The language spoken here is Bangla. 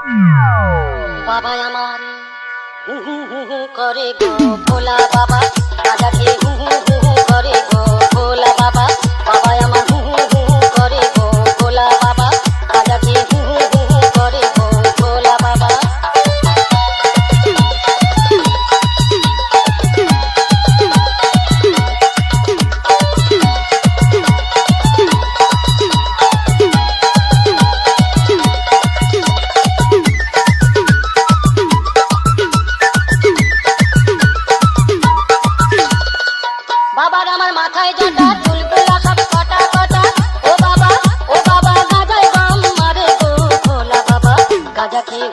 বাবা আমার হু হু হু হু করে গো ভোলা বাবা, গাঁজা খেয়ে হু হু হু হু করে গো ভোলা বাবা। বাবা আমার হু হু হু হু করে গো ভোলা বাবা, গাঁজা খেয়ে হু হু হু হু করে গো ভোলা বাবা। বাবার আমার মাথায় জটা, চুলগুলা সব কটা কটা। ও বাবা গাঁজায় দম মারে গো ভোলা বাবা, গাঁজা খেয়ে